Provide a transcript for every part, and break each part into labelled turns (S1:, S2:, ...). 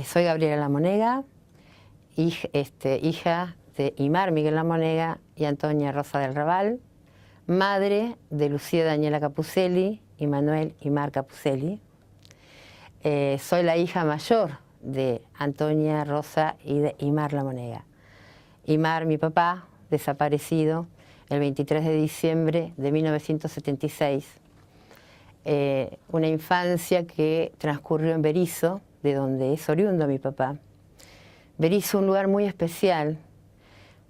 S1: Soy Gabriela Lamonega, hija de Imar Miguel Lamonega y Antonia Rosa del Raval, madre de Lucía Daniela Capucelli y Manuel Imar Capucelli. Soy la hija mayor de Antonia Rosa y de Imar Lamonega. Imar, mi papá, desaparecido el 23 de diciembre de 1976. Una infancia que transcurrió en Berisso, de donde es oriundo mi papá. Berisso, un lugar muy especial,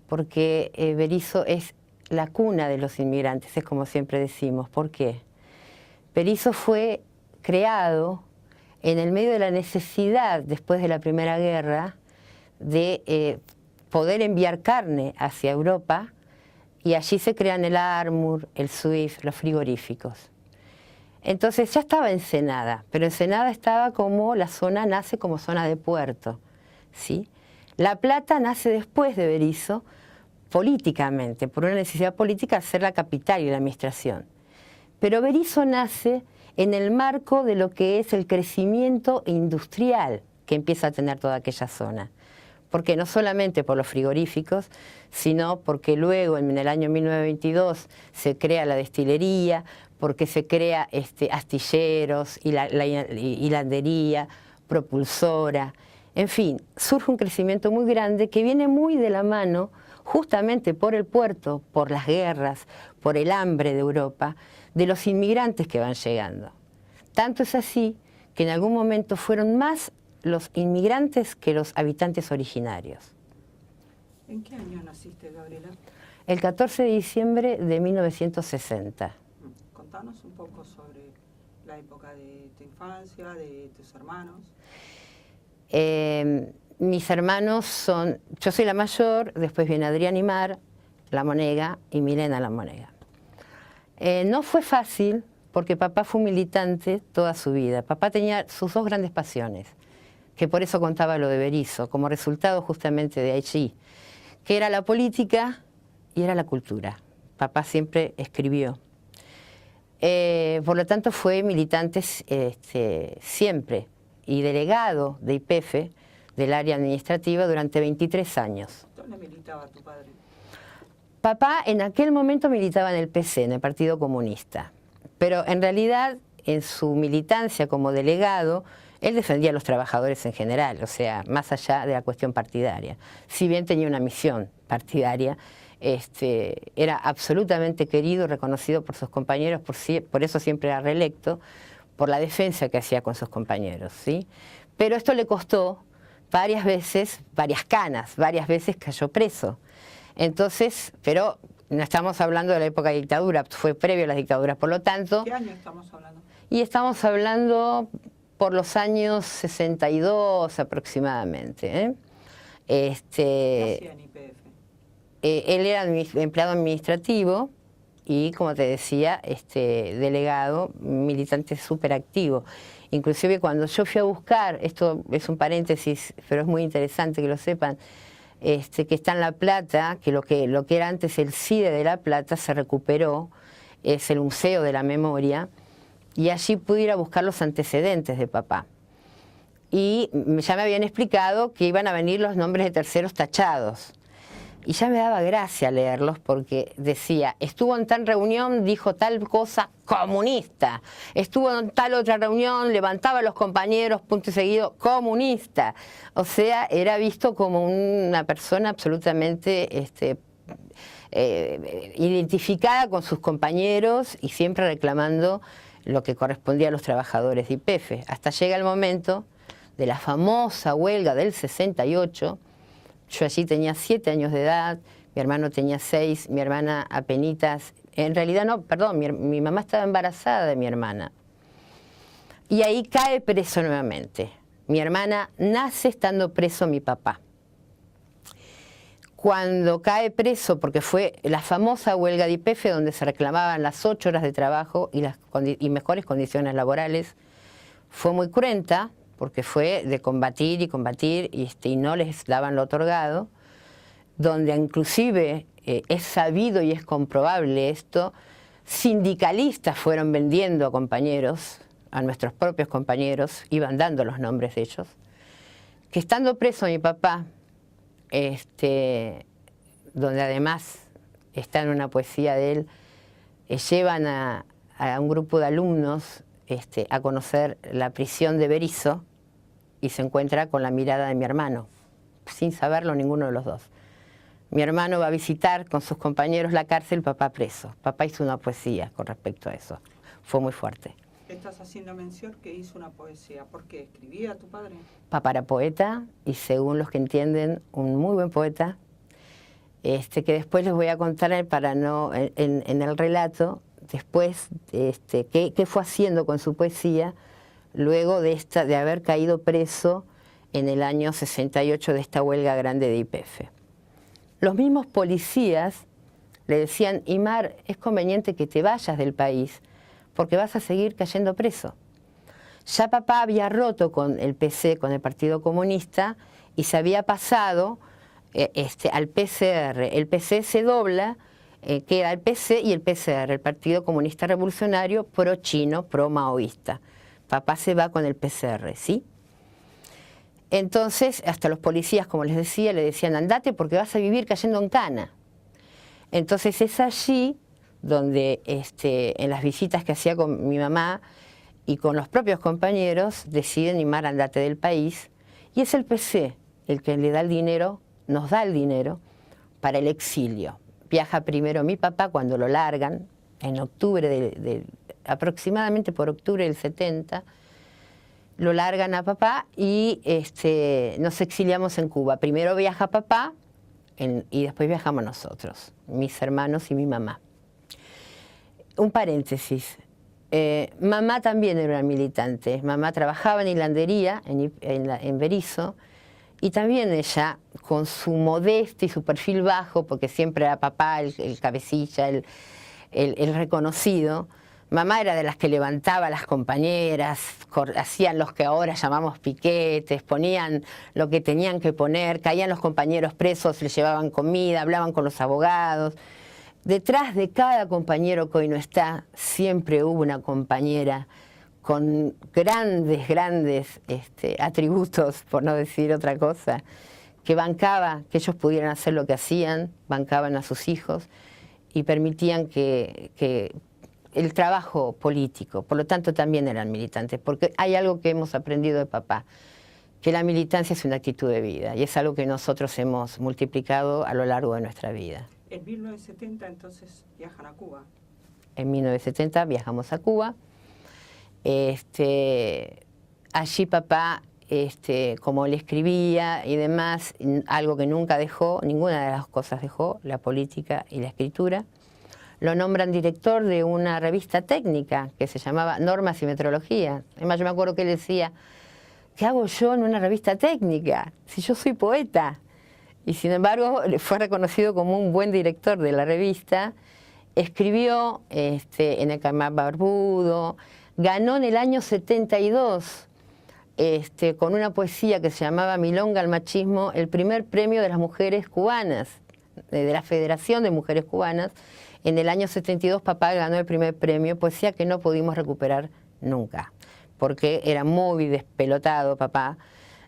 S1: porque Berisso es la cuna de los inmigrantes, es como siempre decimos. ¿Por qué? Berisso fue creado en el medio de la necesidad, después de la Primera Guerra, de poder enviar carne hacia Europa, y allí se crean el Armour, el Swift, los frigoríficos. Entonces ya estaba Ensenada, pero Ensenada estaba como la zona, nace como zona de puerto, ¿sí? La Plata nace después de Berisso, políticamente, por una necesidad política de ser la capital y la administración. Pero Berisso nace en el marco de lo que es el crecimiento industrial que empieza a tener toda aquella zona. Porque no solamente por los frigoríficos, sino porque luego en el año 1922 se crea la destilería, porque se crea astilleros, hilandería, propulsora, en fin, surge un crecimiento muy grande que viene muy de la mano justamente por el puerto, por las guerras, por el hambre de Europa, de los inmigrantes que van llegando. Tanto es así que en algún momento fueron más los inmigrantes que los habitantes originarios.
S2: ¿En qué año naciste, Gabriela?
S1: El 14 de diciembre de 1960.
S2: Contanos un poco sobre la época de tu infancia, de tus hermanos.
S1: Mis hermanos son, yo soy la mayor, después viene Adrián Imar Lamonega y Milena Lamonega. No fue fácil porque papá fue un militante toda su vida. Papá tenía sus dos grandes pasiones, que por eso contaba lo de Berisso, como resultado justamente de allí, que era la política y era la cultura. Papá siempre escribió. Por lo tanto fue militante siempre y delegado de YPF, del área administrativa, durante 23 años.
S2: ¿Dónde militaba tu padre?
S1: Papá en aquel momento militaba en el PC, en el Partido Comunista, pero en realidad en su militancia como delegado, él defendía a los trabajadores en general, o sea, más allá de la cuestión partidaria. Si bien tenía una misión partidaria, era absolutamente querido, reconocido por sus compañeros, por eso siempre era reelecto, por la defensa que hacía con sus compañeros, ¿sí? Pero esto le costó varias veces, varias canas, varias veces cayó preso. Entonces, pero no estamos hablando de la época de dictadura, fue previo a las dictaduras, por lo tanto...
S2: ¿Qué año estamos hablando? Y
S1: estamos hablando por los años 62 aproximadamente.
S2: ¿Qué hacía en YPF?
S1: Él era empleado administrativo y, como te decía, delegado, militante súper activo. Inclusive cuando yo fui a buscar, esto es un paréntesis, pero es muy interesante que lo sepan, que está en La Plata, que lo que era antes el CIDE de La Plata se recuperó, es el Museo de la Memoria, y allí pude ir a buscar los antecedentes de papá. Y ya me habían explicado que iban a venir los nombres de terceros tachados. Y ya me daba gracia leerlos porque decía, estuvo en tal reunión, dijo tal cosa comunista. Estuvo en tal otra reunión, levantaba a los compañeros, punto y seguido, comunista. O sea, era visto como una persona absolutamente identificada con sus compañeros y siempre reclamando lo que correspondía a los trabajadores de YPF. Hasta llega el momento de la famosa huelga del 68. Yo allí tenía 7 años de edad, mi hermano tenía 6, mi hermana apenitas, en realidad no, perdón, mi mamá estaba embarazada de mi hermana. Y ahí cae preso nuevamente. Mi hermana nace estando preso mi papá. Cuando cae preso, porque fue la famosa huelga de YPF donde se reclamaban las 8 horas de trabajo y mejores condiciones laborales, fue muy cruenta, porque fue de combatir y combatir y no les daban lo otorgado, donde inclusive es sabido y es comprobable esto, sindicalistas fueron vendiendo a compañeros, a nuestros propios compañeros, iban dando los nombres de ellos, que estando preso mi papá, donde además está en una poesía de él, llevan a un grupo de alumnos a conocer la prisión de Berisso y se encuentra con la mirada de mi hermano, sin saberlo ninguno de los dos. Mi hermano va a visitar con sus compañeros la cárcel, papá preso. Papá hizo una poesía con respecto a eso. Fue muy fuerte.
S2: Estás haciendo mención que hizo una poesía. ¿Por qué? ¿Escribía tu padre?
S1: Papá era poeta y, según los que entienden, un muy buen poeta, que después les voy a contar para no en el relato, después qué fue haciendo con su poesía luego de haber caído preso en el año 68 de esta huelga grande de YPF. Los mismos policías le decían: Imar, es conveniente que te vayas del país porque vas a seguir cayendo preso. Ya papá había roto con el PC, con el Partido Comunista, y se había pasado al PCR. El PC se dobla, queda el PC y el PCR, el Partido Comunista Revolucionario, pro-chino, pro-maoísta. Papá se va con el PCR, ¿sí? Entonces, hasta los policías, como les decía, le decían: andate porque vas a vivir cayendo en cana. Entonces es allí donde en las visitas que hacía con mi mamá y con los propios compañeros, deciden: Imar, andate del país. Y es el PC el que le da el dinero, nos da el dinero para el exilio. Viaja primero mi papá cuando lo largan, en octubre aproximadamente por octubre del 70, lo largan a papá y nos exiliamos en Cuba. Primero viaja papá y después viajamos nosotros, mis hermanos y mi mamá. Un paréntesis. Mamá también era una militante. Mamá trabajaba en hilandería en Berisso, y también ella, con su modestia y su perfil bajo, porque siempre era papá el cabecilla, el reconocido. Mamá era de las que levantaba a las compañeras, hacían los que ahora llamamos piquetes, ponían lo que tenían que poner, caían los compañeros presos, les llevaban comida, hablaban con los abogados. Detrás de cada compañero que hoy no está, siempre hubo una compañera con grandes atributos, por no decir otra cosa, que bancaba que ellos pudieran hacer lo que hacían, bancaban a sus hijos y permitían que el trabajo político. Por lo tanto, también eran militantes, porque hay algo que hemos aprendido de papá, que la militancia es una actitud de vida, y es algo que nosotros hemos multiplicado a lo largo de nuestra vida.
S2: En 1970, entonces, viajan a Cuba.
S1: En 1970 viajamos a Cuba. Allí papá, como le escribía y demás, algo que nunca dejó, ninguna de las cosas dejó, la política y la escritura. Lo nombran director de una revista técnica que se llamaba Normas y Metrología. Además, yo me acuerdo que él decía: ¿qué hago yo en una revista técnica si yo soy poeta? Y sin embargo, fue reconocido como un buen director de la revista. Escribió en el Caimán Barbudo, ganó en el año 72, con una poesía que se llamaba Milonga al machismo, el primer premio de las mujeres cubanas, de la Federación de Mujeres Cubanas. En el año 72 papá ganó el primer premio, poesía que no pudimos recuperar nunca, porque era muy despelotado papá.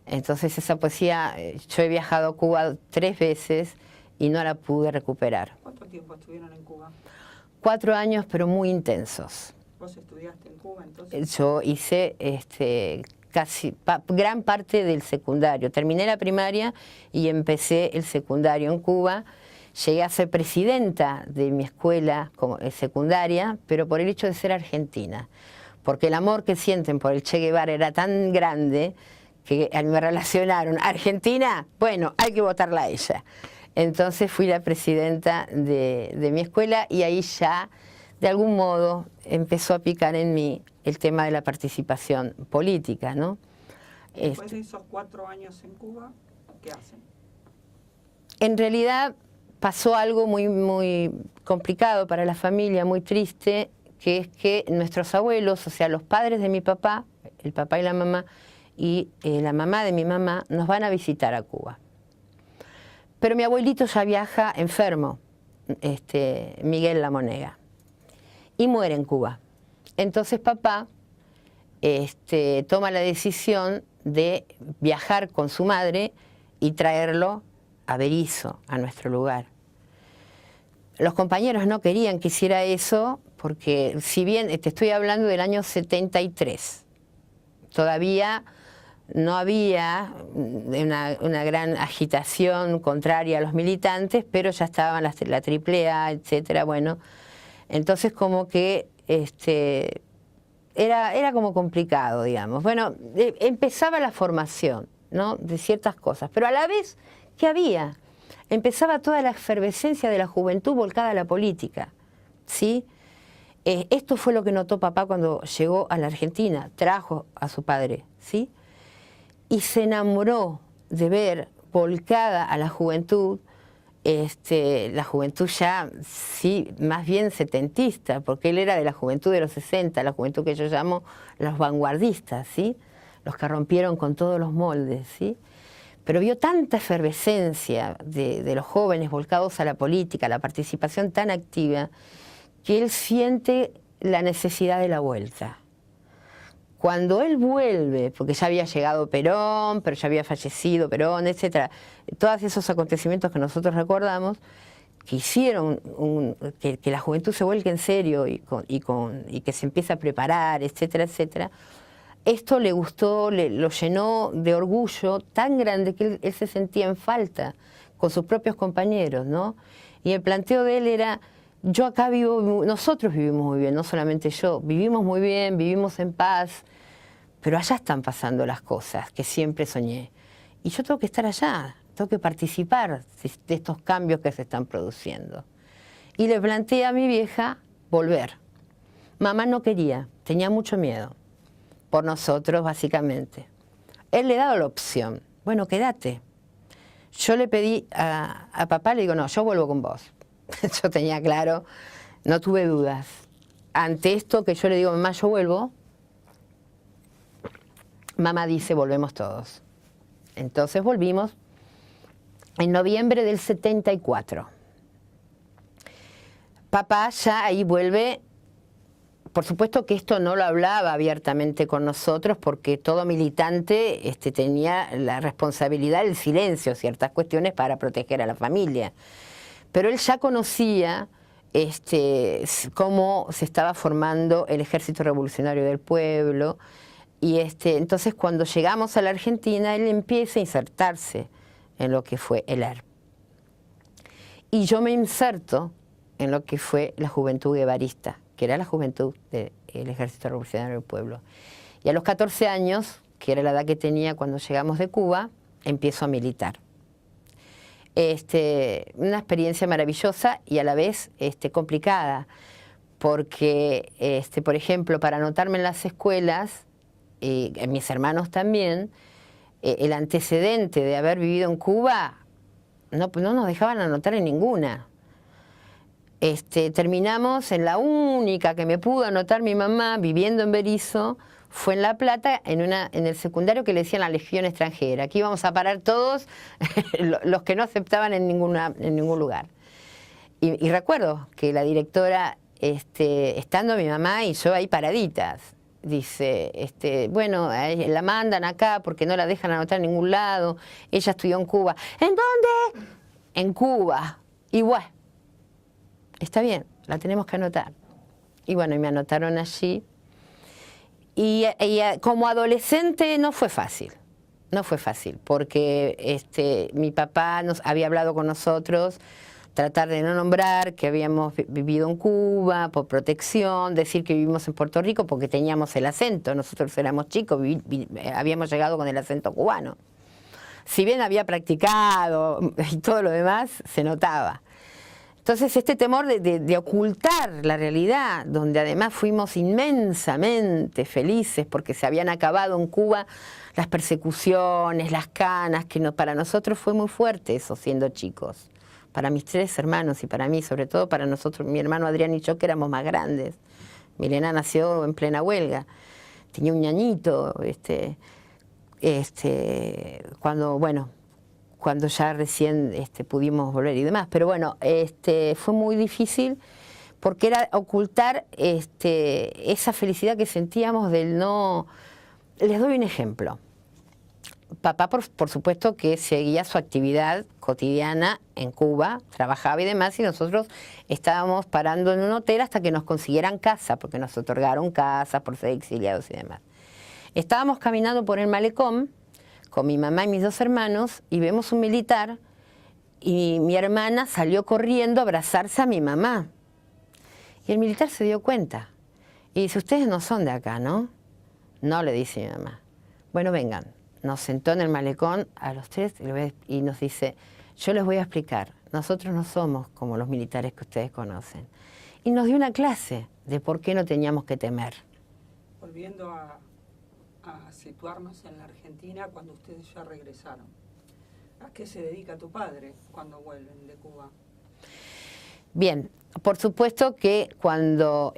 S1: Entonces esa poesía, yo he viajado a Cuba 3 veces y no la pude recuperar.
S2: ¿Cuánto tiempo estuvieron en Cuba?
S1: 4 años, pero muy intensos.
S2: ¿Vos estudiaste en Cuba entonces?
S1: Yo hice gran parte del secundario. Terminé la primaria y empecé el secundario en Cuba. Llegué a ser presidenta de mi escuela secundaria, pero por el hecho de ser argentina. Porque el amor que sienten por el Che Guevara era tan grande que me relacionaron: Argentina, bueno, hay que votarla a ella. Entonces fui la presidenta de mi escuela, y ahí ya, de algún modo, empezó a picar en mí el tema de la participación política, ¿no?
S2: Después de esos 4 años en Cuba, ¿qué hacen?
S1: En realidad pasó algo muy complicado para la familia, muy triste, que es que nuestros abuelos, o sea, los padres de mi papá, el papá y la mamá de mi mamá, nos van a visitar a Cuba. Pero mi abuelito ya viaja enfermo, Miguel Lamonega, y muere en Cuba. Entonces papá toma la decisión de viajar con su madre y traerlo a Berisso, a nuestro lugar. Los compañeros no querían que hiciera eso porque, si bien te estoy hablando del año 73, todavía no había una gran agitación contraria a los militantes, pero ya estaban la AAA, etcétera. Bueno, entonces como que era como complicado, digamos. Bueno, empezaba la formación, ¿no?, de ciertas cosas, pero a la vez, ¿qué había? Empezaba toda la efervescencia de la juventud volcada a la política, ¿sí? Esto fue lo que notó papá cuando llegó a la Argentina, trajo a su padre, ¿sí? Y se enamoró de ver volcada a la juventud ya, sí, más bien setentista, porque él era de la juventud de los 60, la juventud que yo llamo los vanguardistas, ¿sí?, los que rompieron con todos los moldes, ¿sí? Pero vio tanta efervescencia de los jóvenes volcados a la política, la participación tan activa, que él siente la necesidad de la vuelta. Cuando él vuelve, porque ya había llegado Perón, pero ya había fallecido Perón, etcétera, todos esos acontecimientos que nosotros recordamos, que hicieron que la juventud se vuelque en serio y que se empiece a preparar, etcétera, etcétera, esto le gustó, lo llenó de orgullo tan grande que él se sentía en falta con sus propios compañeros, ¿no? Y el planteo de él era: yo acá vivo, nosotros vivimos muy bien, no solamente yo, vivimos muy bien, vivimos en paz, pero allá están pasando las cosas que siempre soñé. Y yo tengo que estar allá, tengo que participar de estos cambios que se están produciendo. Y le planteé a mi vieja volver. Mamá no quería, tenía mucho miedo, por nosotros básicamente. Él le ha dado la opción: bueno, quédate. Yo le pedí a papá, le digo: no, yo vuelvo con vos. Yo tenía claro, no tuve dudas. Ante esto que yo le digo: mamá, yo vuelvo, mamá dice: volvemos todos. Entonces volvimos en noviembre del 74. Papá ya ahí vuelve. Por supuesto que esto no lo hablaba abiertamente con nosotros, porque todo militante tenía la responsabilidad del silencio, ciertas cuestiones, para proteger a la familia. Pero él ya conocía cómo se estaba formando el Ejército Revolucionario del Pueblo, y entonces cuando llegamos a la Argentina, él empieza a insertarse en lo que fue el ERP. Y yo me inserto en lo que fue la Juventud Guevarista, que era la juventud del Ejército Revolucionario del Pueblo. Y a los 14 años, que era la edad que tenía cuando llegamos de Cuba, empiezo a militar. Una experiencia maravillosa y a la vez complicada, porque, por ejemplo, para anotarme en las escuelas, mis hermanos también, el antecedente de haber vivido en Cuba, no nos dejaban anotar en ninguna. Terminamos en la única que me pudo anotar mi mamá, viviendo en Berisso, fue en La Plata, en el secundario que le decían la Legión Extranjera. Aquí íbamos a parar todos los que no aceptaban en ningún lugar. Y recuerdo que la directora, estando mi mamá y yo ahí paraditas, dice, bueno, la mandan acá porque no la dejan anotar en ningún lado, ella estudió en Cuba. ¿En dónde? En Cuba. Y bueno, está bien, la tenemos que anotar. Y bueno, y me anotaron allí. Y como adolescente no fue fácil, porque mi papá había hablado con nosotros, tratar de no nombrar que habíamos vivido en Cuba por protección, decir que vivimos en Puerto Rico porque teníamos el acento, nosotros éramos chicos, habíamos llegado con el acento cubano. Si bien había practicado y todo lo demás, se notaba. Entonces este temor de ocultar la realidad, donde además fuimos inmensamente felices porque se habían acabado en Cuba las persecuciones, las canas, que para nosotros fue muy fuerte eso siendo chicos. Para mis 3 hermanos y para mí, sobre todo para nosotros, mi hermano Adrián y yo, que éramos más grandes. Milena nació en plena huelga, tenía un ñañito, cuando ya recién pudimos volver y demás. Pero bueno, fue muy difícil porque era ocultar esa felicidad que sentíamos del no... Les doy un ejemplo. papá, por supuesto, que seguía su actividad cotidiana en Cuba, trabajaba y demás, y nosotros estábamos parando en un hotel hasta que nos consiguieran casa, porque nos otorgaron casa por ser exiliados y demás. Estábamos caminando por el malecón con mi mamá y mis 2 hermanos y vemos un militar y mi hermana salió corriendo a abrazarse a mi mamá. Y el militar se dio cuenta y dice, ustedes no son de acá, ¿no? No, le dice mi mamá. Bueno, vengan. Nos sentó en el malecón a los 3 y nos dice, yo les voy a explicar, nosotros no somos como los militares que ustedes conocen. Y nos dio una clase de por qué no teníamos que temer.
S2: Volviendo a situarnos en la Argentina cuando ustedes ya regresaron, ¿a qué se dedica tu padre cuando vuelven de Cuba?
S1: Bien, por supuesto que cuando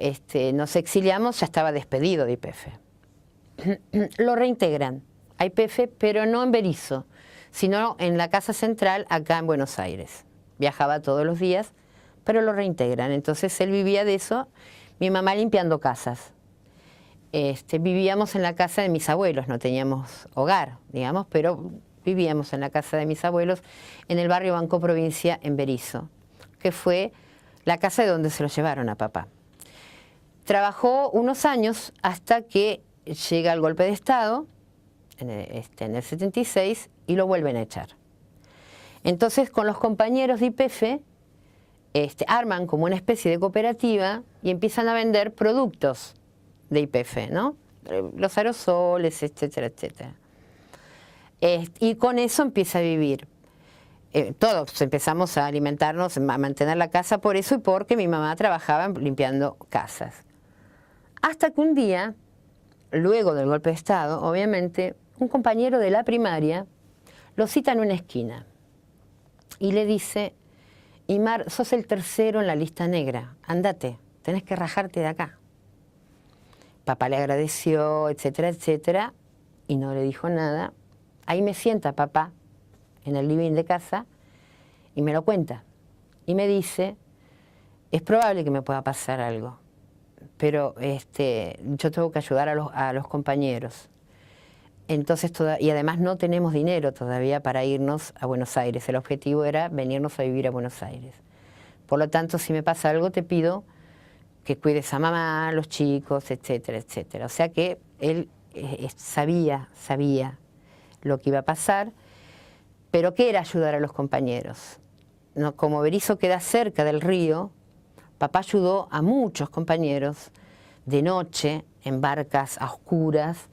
S1: nos exiliamos ya estaba despedido de YPF. Lo reintegran a YPF, pero no en Berisso, sino en la Casa Central acá en Buenos Aires. Viajaba todos los días, pero lo reintegran. Entonces él vivía de eso, mi mamá limpiando casas. Vivíamos en la casa de mis abuelos, no teníamos hogar, digamos, pero vivíamos en la casa de mis abuelos en el barrio Banco Provincia en Berisso, que fue la casa de donde se lo llevaron a papá. Trabajó unos años hasta que llega el golpe de Estado, en el 76, y lo vuelven a echar. Entonces, con los compañeros de YPF, arman como una especie de cooperativa y empiezan a vender productos de YPF, ¿no? Los aerosoles, etcétera, etcétera. Y con eso empieza a vivir. Todos empezamos a alimentarnos, a mantener la casa por eso y porque mi mamá trabajaba limpiando casas. Hasta que un día, luego del golpe de Estado, obviamente, un compañero de la primaria lo cita en una esquina y le dice, Imar, sos el tercero en la lista negra, andate, tenés que rajarte de acá. Papá le agradeció, etcétera, etcétera, y no le dijo nada. Ahí me sienta papá en el living de casa y me lo cuenta. Y me dice, es probable que me pueda pasar algo, pero yo tengo que ayudar a los compañeros. Entonces, y además no tenemos dinero todavía para irnos a Buenos Aires. El objetivo era venirnos a vivir a Buenos Aires. Por lo tanto, si me pasa algo, te pido que cuides a mamá, a los chicos, etcétera, etcétera. O sea que él sabía lo que iba a pasar, pero ¿qué era ayudar a los compañeros? No, como Berisso queda cerca del río, papá ayudó a muchos compañeros de noche, en barcas a oscuras,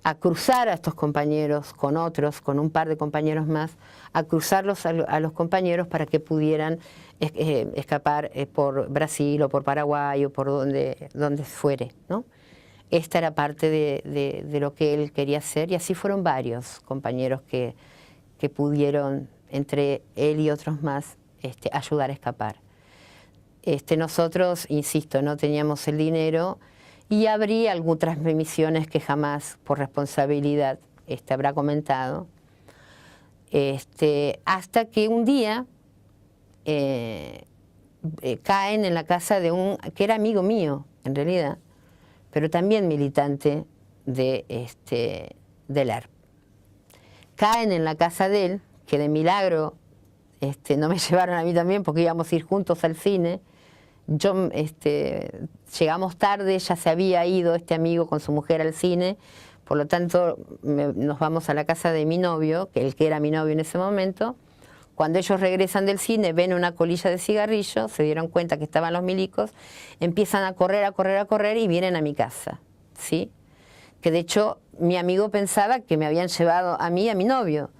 S1: a cruzar a estos compañeros con otros, con un par de compañeros más, a cruzarlos a los compañeros para que pudieran escapar por Brasil o por Paraguay o por donde fuere, ¿no? Esta era parte de lo que él quería hacer y así fueron varios compañeros que pudieron, entre él y otros más, ayudar a escapar. Nosotros, insisto, no teníamos el dinero y habría algunas misiones que jamás, por responsabilidad, habrá comentado, hasta que un día caen en la casa de que era amigo mío, en realidad, pero también militante del ERP. Caen en la casa de él, que de milagro no me llevaron a mí también porque íbamos a ir juntos al cine. Llegamos tarde, ya se había ido este amigo con su mujer al cine, por lo tanto nos vamos a la casa de mi novio, el que era mi novio en ese momento. Cuando ellos regresan del cine, ven una colilla de cigarrillos, se dieron cuenta que estaban los milicos, empiezan a correr y vienen a mi casa, ¿sí? Que de hecho mi amigo pensaba que me habían llevado a mí y a mi novio.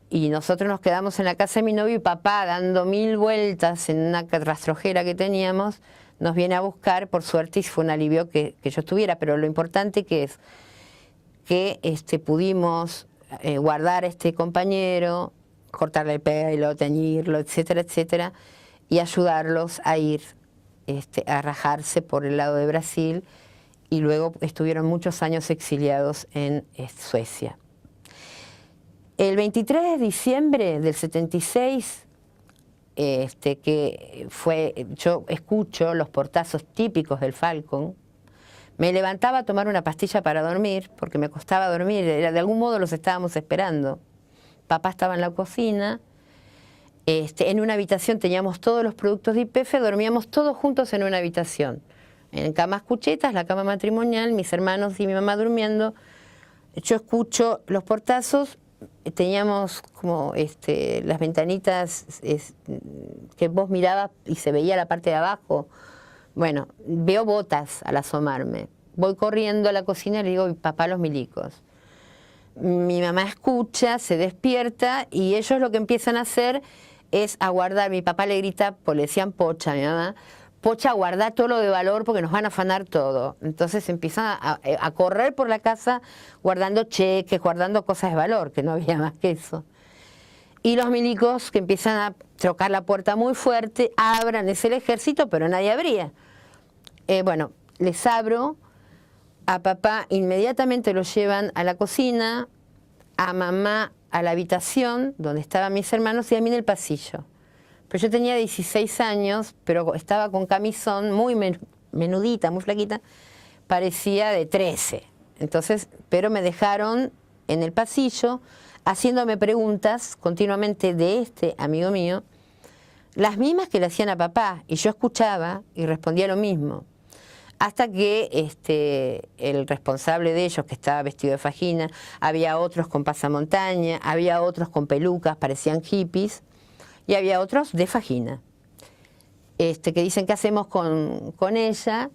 S1: Y nosotros nos quedamos en la casa de mi novio y papá, dando 1000 vueltas en una rastrojera que teníamos, nos viene a buscar, por suerte, y fue un alivio que yo estuviera. Pero lo importante que es que pudimos guardar a este compañero, cortarle el pelo, teñirlo, etcétera, etcétera, y ayudarlos a ir a rajarse por el lado de Brasil, y luego estuvieron muchos años exiliados en Suecia. El 23 de diciembre del 76, yo escucho los portazos típicos del Falcon, Me levantaba a tomar una pastilla para dormir, porque me costaba dormir, de algún modo los estábamos esperando. Papá estaba en la cocina, en una habitación teníamos todos los productos de YPF, dormíamos todos juntos en una habitación. En camas cuchetas, la cama matrimonial, mis hermanos y mi mamá durmiendo. Yo escucho los portazos, teníamos como las ventanitas que vos mirabas y se veía la parte de abajo. Bueno, veo botas al asomarme. Voy corriendo a la cocina y le digo, papá, los milicos. Mi mamá escucha, se despierta y ellos lo que empiezan a hacer es aguardar. Mi papá le grita, pues le decían Pocha a mi mamá, Pocha, guardá todo lo de valor porque nos van a afanar todo. Entonces empiezan a correr por la casa guardando cheques, guardando cosas de valor, que no había más que eso. Y los milicos que empiezan a tocar la puerta muy fuerte, abran, es el ejército, pero nadie abría. Bueno, les abro, a papá inmediatamente lo llevan a la cocina, a mamá a la habitación donde estaban mis hermanos y a mí en el pasillo. Pero yo tenía 16 años, pero estaba con camisón muy menudita, muy flaquita, parecía de 13. Entonces, pero me dejaron en el pasillo haciéndome preguntas continuamente de este amigo mío, las mismas que le hacían a papá, y yo escuchaba y respondía lo mismo. Hasta que el responsable de ellos, que estaba vestido de fajina, había otros con pasamontaña, había otros con pelucas, parecían hippies, y había otros de fajina, que dicen, ¿qué hacemos con ella?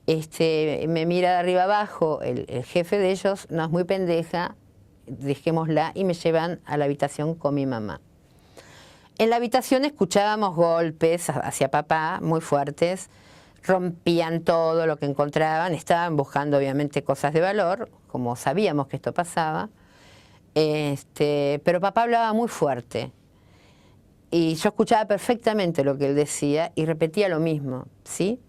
S1: Me mira de arriba abajo el jefe de ellos, no, es muy pendeja, dejémosla, y me llevan a la habitación con mi mamá. En la habitación escuchábamos golpes hacia papá muy fuertes, rompían todo lo que encontraban, estaban buscando obviamente cosas de valor, como sabíamos que esto pasaba, pero papá hablaba muy fuerte y yo escuchaba perfectamente lo que él decía y repetía lo mismo, ¿sí?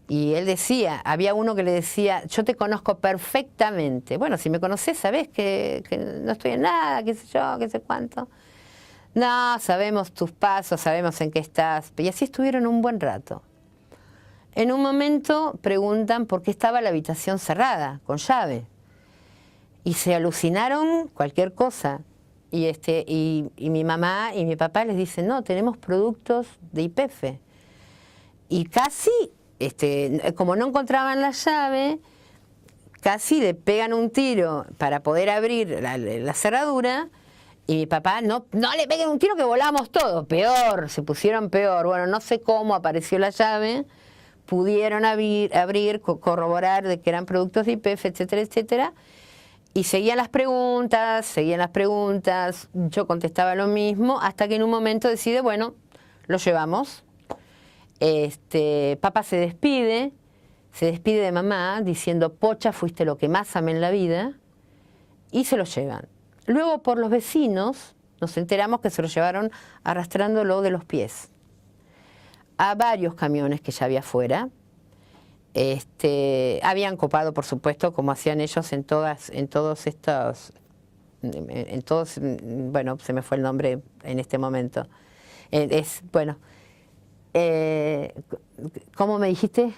S1: Y él decía, había uno que le decía, yo te conozco perfectamente. Bueno, si me conocés, sabés que no estoy en nada, qué sé yo, qué sé cuánto. No, sabemos tus pasos, sabemos en qué estás. Y así estuvieron un buen rato. En un momento preguntan por qué estaba la habitación cerrada, con llave. Y se alucinaron cualquier cosa. Y mi mamá y mi papá les dicen, no, tenemos productos de YPF. Y casi, como no encontraban la llave, casi le pegan un tiro para poder abrir la cerradura. Y mi papá, no le peguen un tiro que volamos todos. Peor, se pusieron peor. Bueno, no sé cómo apareció la llave. Pudieron abrir, corroborar de que eran productos de YPF, etcétera, etcétera. Y seguían las preguntas, yo contestaba lo mismo, hasta que en un momento decide, bueno, lo llevamos. Papá se despide de mamá, diciendo, Pocha, fuiste lo que más amé en la vida, y se lo llevan. Luego, por los vecinos, nos enteramos que se lo llevaron arrastrándolo de los pies a varios camiones que ya había afuera. Habían copado, por supuesto, como hacían ellos en todos, bueno, se me fue el nombre en este momento. Bueno, ¿cómo me dijiste?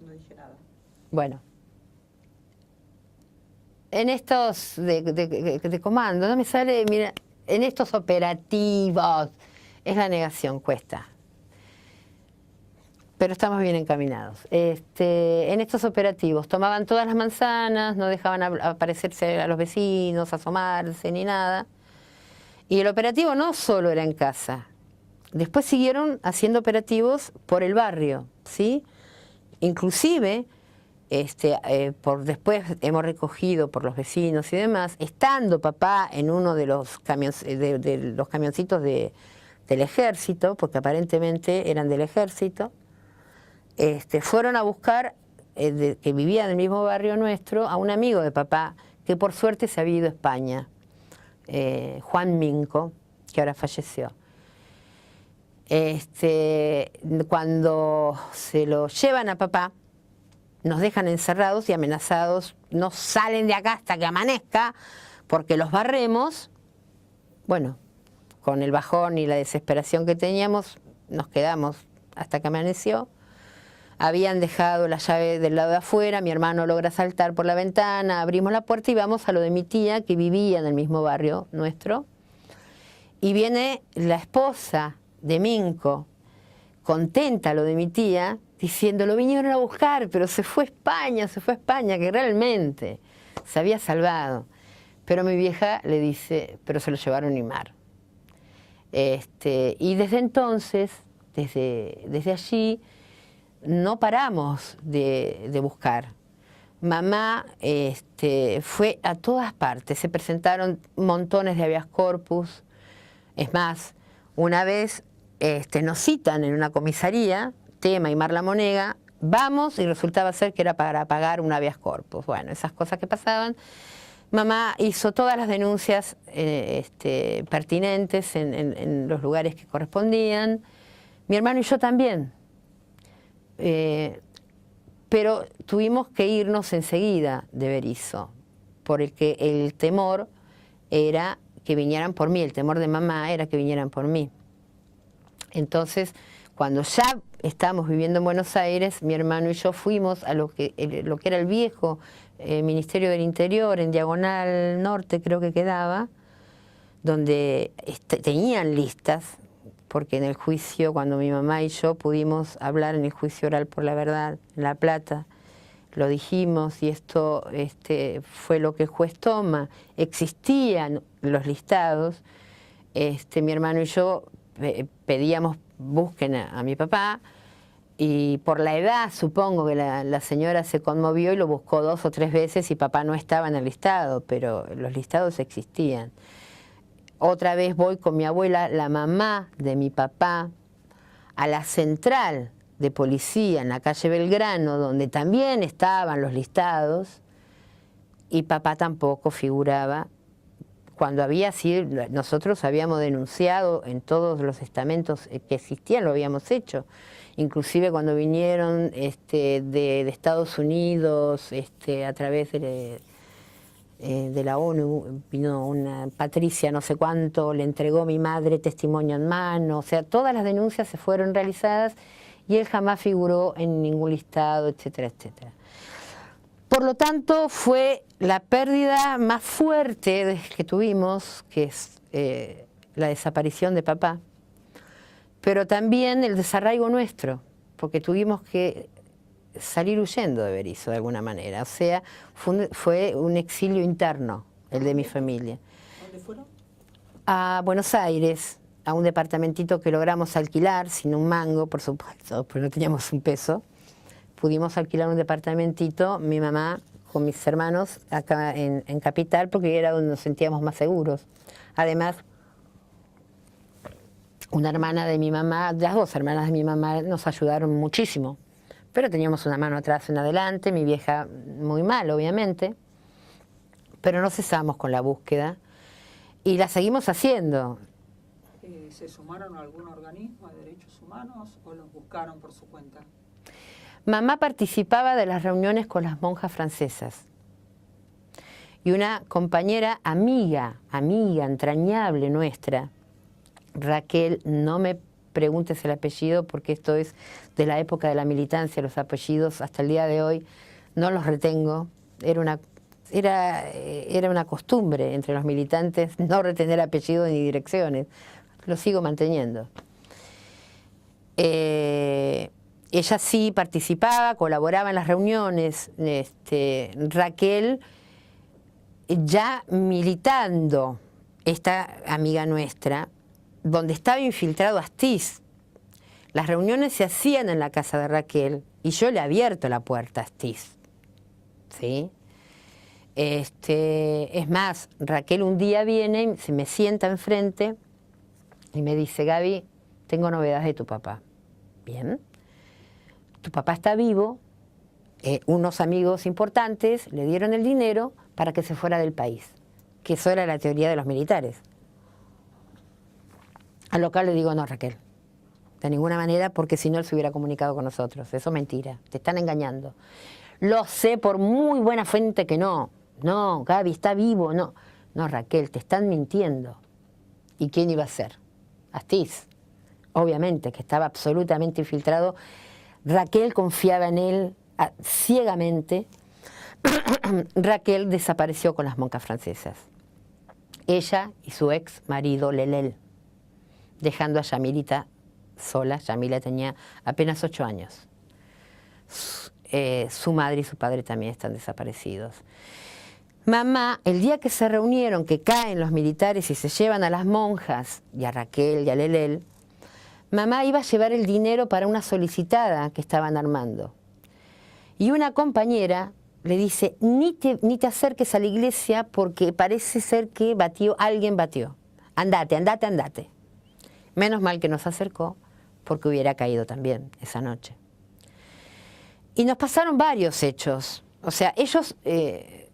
S2: No dije nada.
S1: Bueno, en estos de comando, no me sale, mira, en estos operativos, es la negación, cuesta. Pero estamos bien encaminados. En estos operativos tomaban todas las manzanas, no dejaban aparecerse a los vecinos, asomarse ni nada. Y el operativo no solo era en casa. Después siguieron haciendo operativos por el barrio, ¿sí? Inclusive, después hemos recogido por los vecinos y demás, estando papá en uno de los camioncitos del ejército, porque aparentemente eran del ejército, fueron a buscar, que vivía en el mismo barrio nuestro, a un amigo de papá, que por suerte se había ido a España, Juan Minco, que ahora falleció. Cuando se lo llevan a papá, nos dejan encerrados y amenazados, no salen de acá hasta que amanezca, porque los barremos. Bueno, con el bajón y la desesperación que teníamos, nos quedamos hasta que amaneció. Habían dejado la llave del lado de afuera, mi hermano logra saltar por la ventana, abrimos la puerta y vamos a lo de mi tía, que vivía en el mismo barrio nuestro. Y viene la esposa de Minco, contenta lo de mi tía, diciendo, lo vinieron a buscar, pero se fue a España, que realmente se había salvado. Pero mi vieja le dice, pero se lo llevaron a Imar. Y desde entonces, desde allí, no paramos de buscar. Mamá fue a todas partes, se presentaron montones de habeas corpus. Es más, una vez nos citan en una comisaría, tema Imar La Monega, vamos y resultaba ser que era para pagar un habeas corpus. Bueno, esas cosas que pasaban. Mamá hizo todas las denuncias pertinentes en los lugares que correspondían. Mi hermano y yo también. Pero tuvimos que irnos enseguida de Berisso, porque el temor era que vinieran por mí, el temor de mamá era que vinieran por mí. Entonces, cuando ya estábamos viviendo en Buenos Aires, mi hermano y yo fuimos a lo que era el viejo Ministerio del Interior, en Diagonal Norte creo que quedaba, donde tenían listas, porque en el juicio, cuando mi mamá y yo pudimos hablar en el juicio oral por la verdad, en La Plata, lo dijimos y esto fue lo que el juez toma, existían los listados, mi hermano y yo pedíamos, busquen a mi papá, y por la edad supongo que la señora se conmovió y lo buscó 2 o 3 veces y papá no estaba en el listado, pero los listados existían. Otra vez voy con mi abuela, la mamá de mi papá, a la central de policía en la calle Belgrano, donde también estaban los listados, y papá tampoco figuraba. Cuando había sido, nosotros habíamos denunciado en todos los estamentos que existían, lo habíamos hecho. Inclusive cuando vinieron de Estados Unidos, a través de la ONU, vino una Patricia no sé cuánto, le entregó mi madre testimonio en mano, o sea, todas las denuncias se fueron realizadas y él jamás figuró en ningún listado, etcétera, etcétera. Por lo tanto, fue la pérdida más fuerte que tuvimos, que es la desaparición de papá, pero también el desarraigo nuestro, porque tuvimos que salir huyendo de Berisso de alguna manera, o sea, fue un exilio interno el de mi familia.
S2: ¿Dónde fueron?
S1: A Buenos Aires, a un departamentito que logramos alquilar, sin un mango, por supuesto, porque no teníamos un peso. Pudimos alquilar un departamentito, mi mamá con mis hermanos, acá en Capital, porque era donde nos sentíamos más seguros. Además, una hermana de mi mamá, las 2 hermanas de mi mamá nos ayudaron muchísimo, pero teníamos una mano atrás y una adelante, mi vieja muy mal, obviamente, pero no cesamos con la búsqueda y la seguimos haciendo.
S2: ¿Se sumaron a algún organismo de derechos humanos o los buscaron por su cuenta?
S1: Mamá participaba de las reuniones con las monjas francesas y una compañera amiga entrañable nuestra, Raquel, no me preguntes el apellido porque esto es de la época de la militancia, los apellidos hasta el día de hoy no los retengo, era una costumbre entre los militantes no retener apellidos ni direcciones, lo sigo manteniendo. Ella sí participaba, colaboraba en las reuniones. Raquel, ya militando, esta amiga nuestra, donde estaba infiltrado Astiz. Las reuniones se hacían en la casa de Raquel y yo le he abierto la puerta a Astiz. ¿Sí? Es más, Raquel un día viene, se me sienta enfrente y me dice, Gaby, tengo novedades de tu papá. Bien. Tu papá está vivo, unos amigos importantes le dieron el dinero para que se fuera del país, que eso era la teoría de los militares. A lo cual le digo, no, Raquel, de ninguna manera, porque si no él se hubiera comunicado con nosotros, eso es mentira, te están engañando. Lo sé por muy buena fuente que no, Gaby está vivo, no, Raquel, te están mintiendo. ¿Y quién iba a ser? Astiz, obviamente, que estaba absolutamente infiltrado. Raquel confiaba en él ciegamente. Raquel desapareció con las monjas francesas. Ella y su ex marido Lelel, dejando a Yamilita sola. Yamila tenía apenas 8 años. Su madre y su padre también están desaparecidos. Mamá, el día que se reunieron, que caen los militares y se llevan a las monjas y a Raquel y a Lelel, mamá iba a llevar el dinero para una solicitada que estaban armando. Y una compañera le dice, ni te acerques a la iglesia porque parece ser que alguien batió. Andate. Menos mal que nos acercó porque hubiera caído también esa noche. Y nos pasaron varios hechos. O sea, ellos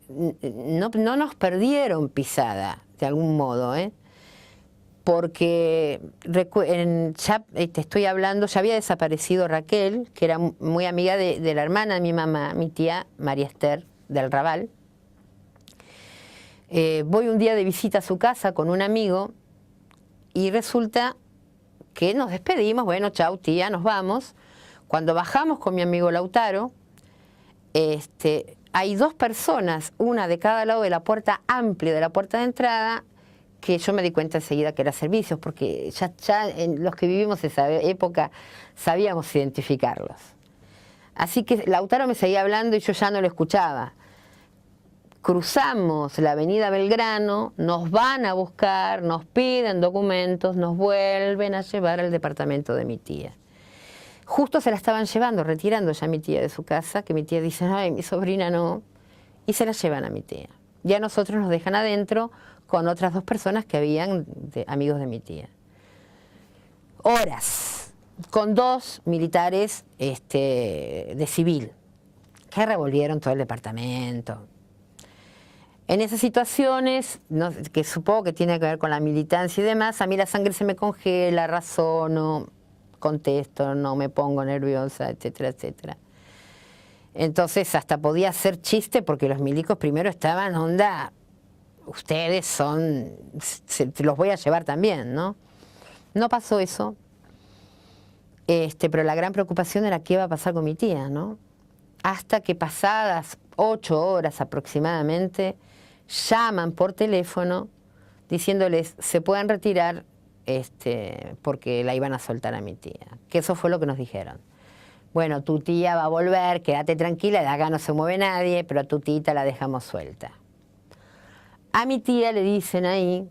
S1: no nos perdieron pisada, de algún modo, porque te estoy hablando, ya había desaparecido Raquel, que era muy amiga de la hermana de mi mamá, mi tía María Esther del Raval. Voy un día de visita a su casa con un amigo y resulta que nos despedimos, bueno, chau tía, nos vamos. Cuando bajamos con mi amigo Lautaro, hay 2 personas, una de cada lado de la puerta amplia de la puerta de entrada, que yo me di cuenta enseguida que eran servicios, porque ya en los que vivimos esa época sabíamos identificarlos. Así que Lautaro me seguía hablando y yo ya no lo escuchaba. Cruzamos la avenida Belgrano, nos van a buscar, nos piden documentos, nos vuelven a llevar al departamento de mi tía. Justo se la estaban llevando, retirando ya mi tía de su casa, que mi tía dice, ay, mi sobrina no, y se la llevan a mi tía. Y a nosotros nos dejan adentro con otras 2 personas que habían amigos de mi tía. Horas, con 2 militares de civil, que revolvieron todo el departamento. En esas situaciones, que supongo que tiene que ver con la militancia y demás, a mí la sangre se me congela, razono, contesto, no me pongo nerviosa, etcétera, etcétera. Entonces hasta podía hacer chiste porque los milicos primero estaban onda, ustedes son, los voy a llevar también, ¿no? No pasó eso, pero la gran preocupación era qué iba a pasar con mi tía, ¿no? Hasta que pasadas 8 horas aproximadamente, llaman por teléfono diciéndoles se pueden retirar porque la iban a soltar a mi tía. Que eso fue lo que nos dijeron. Bueno, tu tía va a volver, quédate tranquila, de acá no se mueve nadie, pero a tu tita la dejamos suelta. A mi tía le dicen ahí,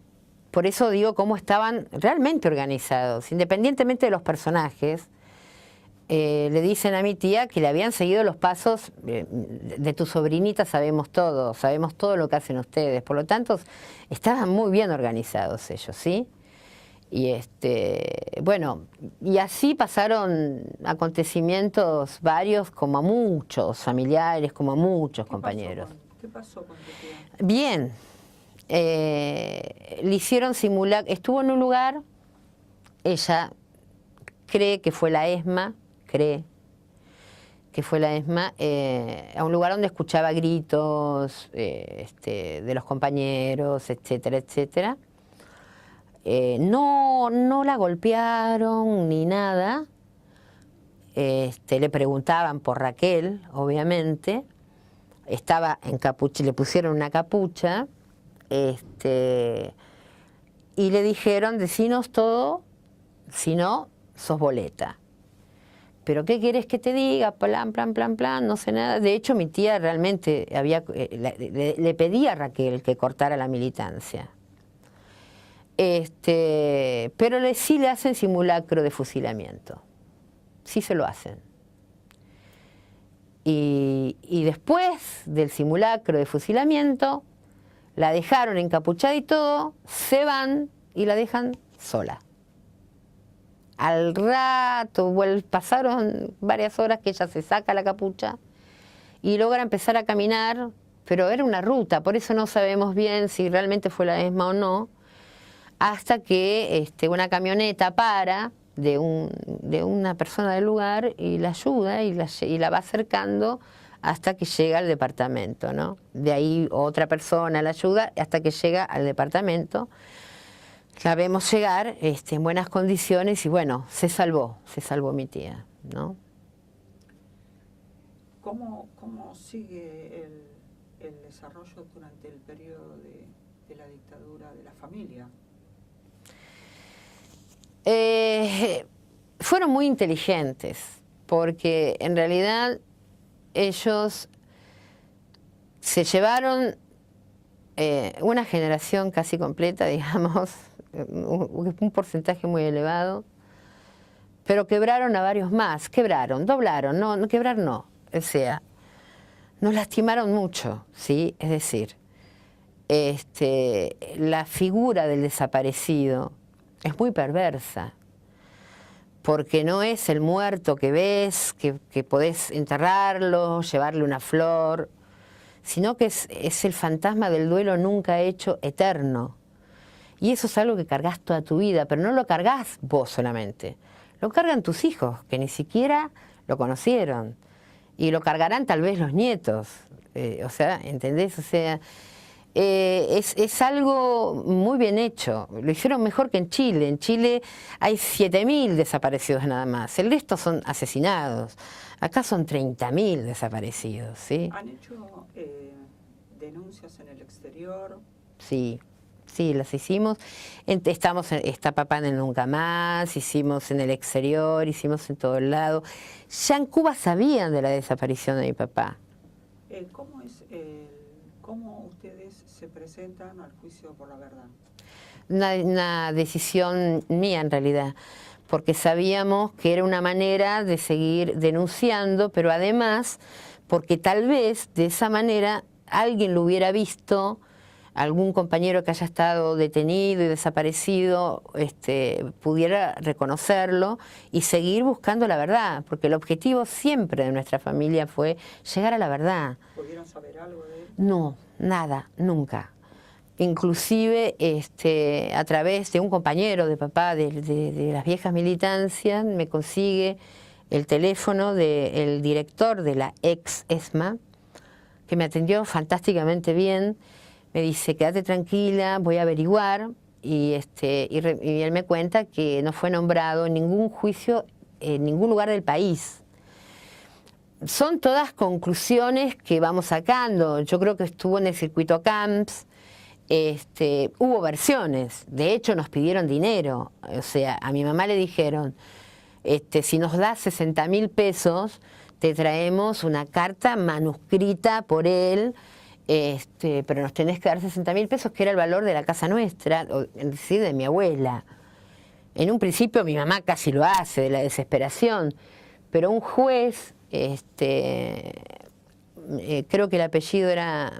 S1: por eso digo cómo estaban realmente organizados, independientemente de los personajes, le dicen a mi tía que le habían seguido los pasos de tu sobrinita, sabemos todo lo que hacen ustedes, por lo tanto estaban muy bien organizados ellos, ¿sí? Y bueno, y así pasaron acontecimientos varios, como a muchos familiares, como a muchos compañeros.
S2: ¿Qué pasó con tu tía?
S1: Bien, le hicieron simulacro, estuvo en un lugar, ella cree que fue la ESMA, a un lugar donde escuchaba gritos de los compañeros, etcétera, etcétera. No la golpearon ni nada. Le preguntaban por Raquel, obviamente. Estaba en capucha, le pusieron una capucha. Y le dijeron, decinos todo, si no, sos boleta. ¿Pero qué quieres que te diga? Plan, no sé nada. De hecho, mi tía realmente le pedía a Raquel que cortara la militancia. Pero sí le hacen simulacro de fusilamiento. Sí se lo hacen. Y después del simulacro de fusilamiento, la dejaron encapuchada y todo, se van y la dejan sola. Al rato, pasaron varias horas que ella se saca la capucha y logra empezar a caminar, pero era una ruta, por eso no sabemos bien si realmente fue la ESMA o no, hasta que una camioneta para de una persona del lugar y la ayuda y la va acercando hasta que llega al departamento, ¿no? De ahí otra persona la ayuda hasta que llega al departamento. La vemos llegar en buenas condiciones y bueno, se salvó mi tía, ¿no?
S2: ¿Cómo sigue el desarrollo durante el periodo de la dictadura de la familia?
S1: Fueron muy inteligentes, porque en realidad ellos se llevaron una generación casi completa, digamos, un porcentaje muy elevado, pero quebraron a varios más. Quebraron, doblaron, no quebrar no. O sea, nos lastimaron mucho, ¿sí? Es decir, la figura del desaparecido es muy perversa, porque no es el muerto que ves, que podés enterrarlo, llevarle una flor, sino que es el fantasma del duelo nunca hecho eterno. Y eso es algo que cargas toda tu vida, pero no lo cargas vos solamente, lo cargan tus hijos, que ni siquiera lo conocieron, y lo cargarán tal vez los nietos, o sea, ¿entendés? O sea, es algo muy bien hecho. Lo hicieron mejor que en Chile. En Chile hay 7.000 desaparecidos nada más. El resto son asesinados. Acá son 30.000 desaparecidos, ¿sí?
S2: ¿Han hecho denuncias en el exterior?
S1: Sí, sí, las hicimos. Está papá en el Nunca Más, hicimos en el exterior, hicimos en todo lado. Ya en Cuba sabían de la desaparición de mi papá.
S2: ¿Cómo ustedes se presentan al juicio por la verdad?
S1: Una decisión mía en realidad, porque sabíamos que era una manera de seguir denunciando, pero además porque tal vez de esa manera alguien lo hubiera visto, algún compañero que haya estado detenido y desaparecido pudiera reconocerlo y seguir buscando la verdad, porque el objetivo siempre de nuestra familia fue llegar a la verdad.
S2: ¿Pudieron saber algo de él?
S1: No, nada, nunca. Inclusive a través de un compañero de papá de las viejas militancias me consigue el teléfono del director de la ex ESMA, que me atendió fantásticamente bien. Me dice, quédate tranquila, voy a averiguar, y él me cuenta que no fue nombrado en ningún juicio en ningún lugar del país. Son todas conclusiones que vamos sacando. Yo creo que estuvo en el circuito Camps, hubo versiones, de hecho nos pidieron dinero, o sea, a mi mamá le dijeron, si nos das 60.000 pesos, te traemos una carta manuscrita por él, pero nos tenés que dar 60.000 pesos, que era el valor de la casa nuestra, es decir, de mi abuela. En un principio mi mamá casi lo hace, de la desesperación, pero un juez, creo que el apellido era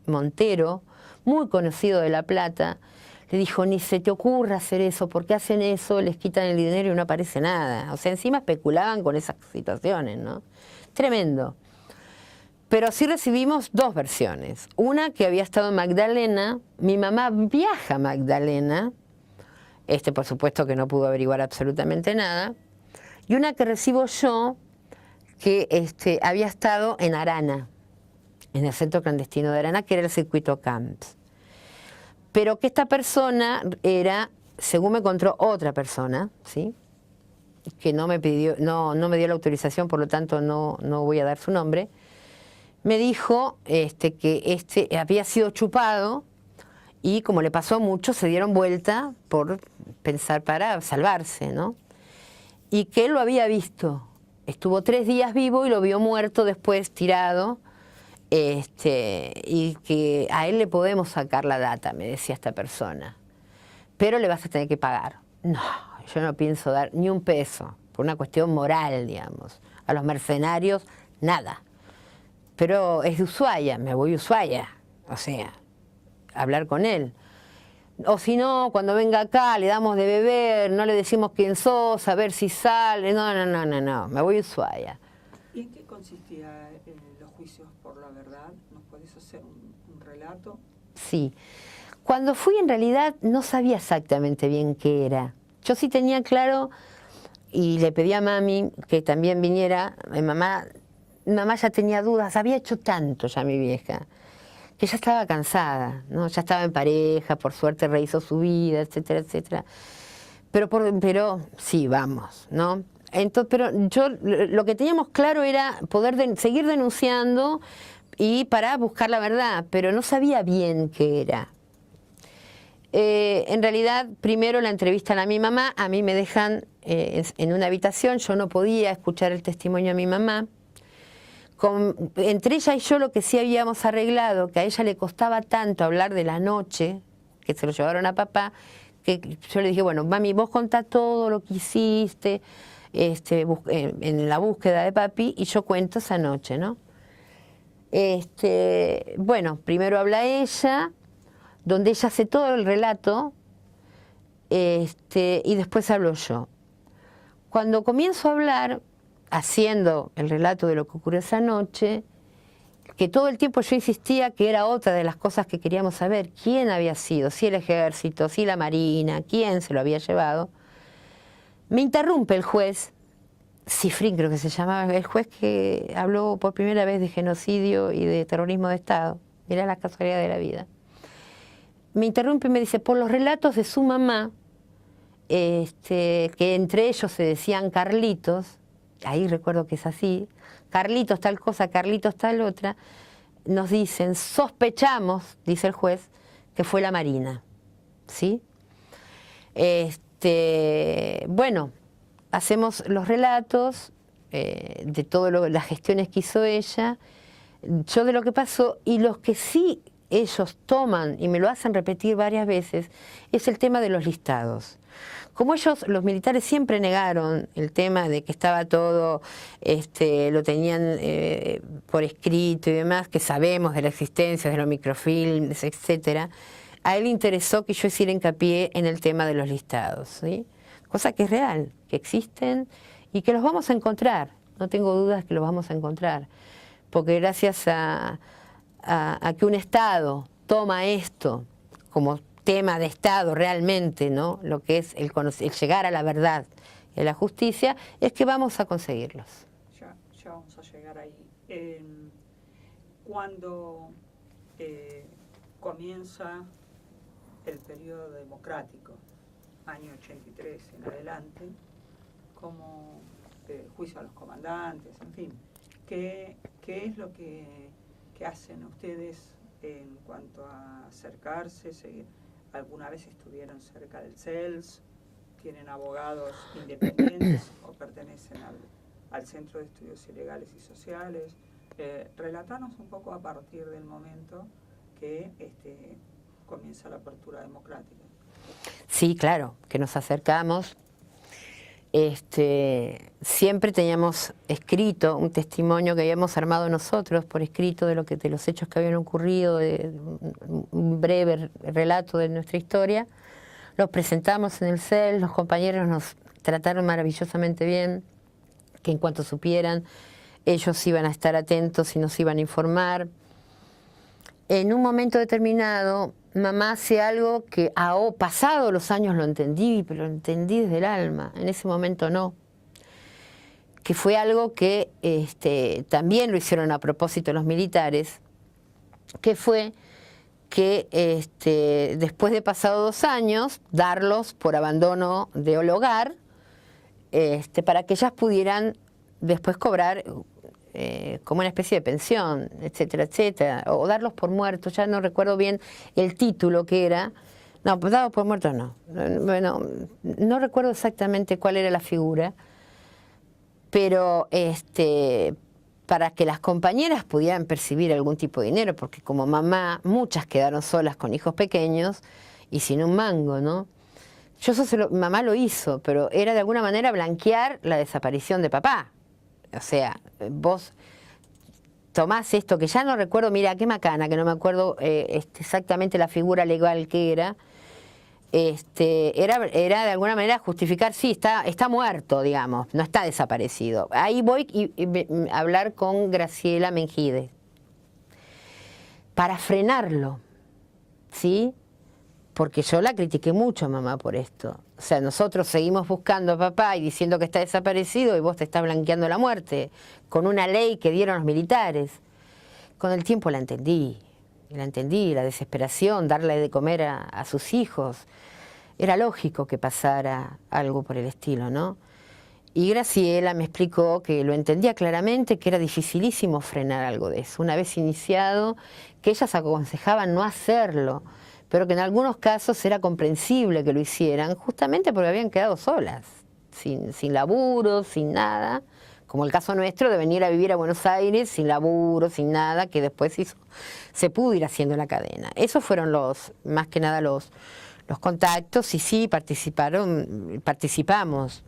S1: Montero, muy conocido de La Plata, le dijo, ni se te ocurra hacer eso, porque hacen eso, les quitan el dinero y no aparece nada. O sea, encima especulaban con esas situaciones, ¿no? Tremendo. Pero sí recibimos dos versiones. Una que había estado en Magdalena, mi mamá viaja a Magdalena, por supuesto que no pudo averiguar absolutamente nada, y una que recibo yo, que había estado en Arana, en el centro clandestino de Arana, que era el circuito Camps. Pero que esta persona era, según me encontró otra persona, ¿sí?, que no me pidió, no me dio la autorización, por lo tanto no voy a dar su nombre, me dijo que había sido chupado y como le pasó a muchos, se dieron vuelta por pensar para salvarse, ¿no? Y que él lo había visto. Estuvo 3 días vivo y lo vio muerto después, tirado, y que a él le podemos sacar la data, me decía esta persona, pero le vas a tener que pagar. No, yo no pienso dar ni un peso, por una cuestión moral, digamos. A los mercenarios, nada. Pero es de Ushuaia, me voy a Ushuaia, o sea, hablar con él. O si no, cuando venga acá le damos de beber, no le decimos quién sos, a ver si sale. No, me voy a Ushuaia.
S2: ¿Y en qué consistía los juicios por la verdad? ¿Nos podés hacer un relato?
S1: Sí. Cuando fui, en realidad, no sabía exactamente bien qué era. Yo sí tenía claro, y le pedí a mami que también viniera. Mi mamá ya tenía dudas, había hecho tanto ya mi vieja, que ya estaba cansada, ¿no? Ya estaba en pareja, por suerte rehizo su vida, etcétera, etcétera. Pero sí, vamos, ¿no? Entonces, pero lo que teníamos claro era poder seguir denunciando y para buscar la verdad, pero no sabía bien qué era. En realidad, primero la entrevistan a mi mamá, a mí me dejan en una habitación, yo no podía escuchar el testimonio de mi mamá. Entre ella y yo lo que sí habíamos arreglado, que a ella le costaba tanto hablar de la noche, que se lo llevaron a papá, que yo le dije, bueno, mami, vos contá todo lo que hiciste en la búsqueda de papi, y yo cuento esa noche, ¿no? Bueno, primero habla ella, donde ella hace todo el relato, y después hablo yo. Cuando comienzo a hablar, haciendo el relato de lo que ocurrió esa noche, que todo el tiempo yo insistía que era otra de las cosas que queríamos saber, quién había sido, si el ejército, si la marina, quién se lo había llevado, me interrumpe el juez, Cifrín creo que se llamaba, el juez que habló por primera vez de genocidio y de terrorismo de Estado. Mirá la casualidad de la vida. Me interrumpe y me dice, por los relatos de su mamá, que entre ellos se decían Carlitos, ahí recuerdo que es así, Carlitos tal cosa, Carlitos tal otra, nos dicen, sospechamos, dice el juez, que fue la Marina, ¿sí? Bueno, hacemos los relatos de todas las gestiones que hizo ella, yo de lo que pasó, y los que sí ellos toman, y me lo hacen repetir varias veces, es el tema de los listados. Como ellos, los militares, siempre negaron el tema de que estaba todo, lo tenían por escrito y demás, que sabemos de la existencia de los microfilms, etcétera, a él le interesó que yo hiciera hincapié en el tema de los listados, ¿sí? Cosa que es real, que existen y que los vamos a encontrar, no tengo dudas que los vamos a encontrar, porque gracias a que un Estado toma esto como tema de Estado realmente, ¿no? Lo que es el llegar a la verdad y a la justicia, es que vamos a conseguirlos.
S2: Ya vamos a llegar ahí. Cuando comienza el periodo democrático, año 83 en adelante, como juicio a los comandantes, en fin, ¿qué es lo que hacen ustedes en cuanto a acercarse? ¿Alguna vez estuvieron cerca del CELS? ¿Tienen abogados independientes o pertenecen al Centro de Estudios Ilegales y Sociales? Relatanos un poco a partir del momento que comienza la apertura democrática.
S1: Sí, claro, que nos acercamos. Siempre teníamos escrito un testimonio que habíamos armado nosotros por escrito de los hechos que habían ocurrido, de un breve relato de nuestra historia. Los presentamos en el CEL, los compañeros nos trataron maravillosamente bien, que en cuanto supieran ellos iban a estar atentos y nos iban a informar. En un momento determinado, mamá hace algo que pasado los años lo entendí, pero lo entendí desde el alma, en ese momento no. Que fue algo que también lo hicieron a propósito los militares, que fue que después de pasado 2 años, darlos por abandono de hogar, para que ellas pudieran después cobrar como una especie de pensión, etcétera, etcétera, o darlos por muertos, ya no recuerdo bien el título que era. No, pues dados por muertos no. Bueno, no recuerdo exactamente cuál era la figura, pero para que las compañeras pudieran percibir algún tipo de dinero, porque como mamá, muchas quedaron solas con hijos pequeños y sin un mango, ¿no? Mamá lo hizo, pero era de alguna manera blanquear la desaparición de papá. O sea, vos tomás esto, que ya no recuerdo, mira, qué macana, que no me acuerdo exactamente la figura legal que era, era de alguna manera justificar, sí, está muerto, digamos, no está desaparecido. Ahí voy a hablar con Graciela Mengide para frenarlo, ¿sí? Porque yo la critiqué mucho a mamá por esto. O sea, nosotros seguimos buscando a papá y diciendo que está desaparecido y vos te estás blanqueando la muerte con una ley que dieron los militares. Con el tiempo la entendí, la desesperación, darle de comer a sus hijos. Era lógico que pasara algo por el estilo, ¿no? Y Graciela me explicó que lo entendía claramente, que era dificilísimo frenar algo de eso. Una vez iniciado, que ellas aconsejaban no hacerlo, pero que en algunos casos era comprensible que lo hicieran, justamente porque habían quedado solas, sin laburo, sin nada, como el caso nuestro de venir a vivir a Buenos Aires sin laburo, sin nada, que después se pudo ir haciendo la cadena. Esos fueron más que nada los contactos, y sí participamos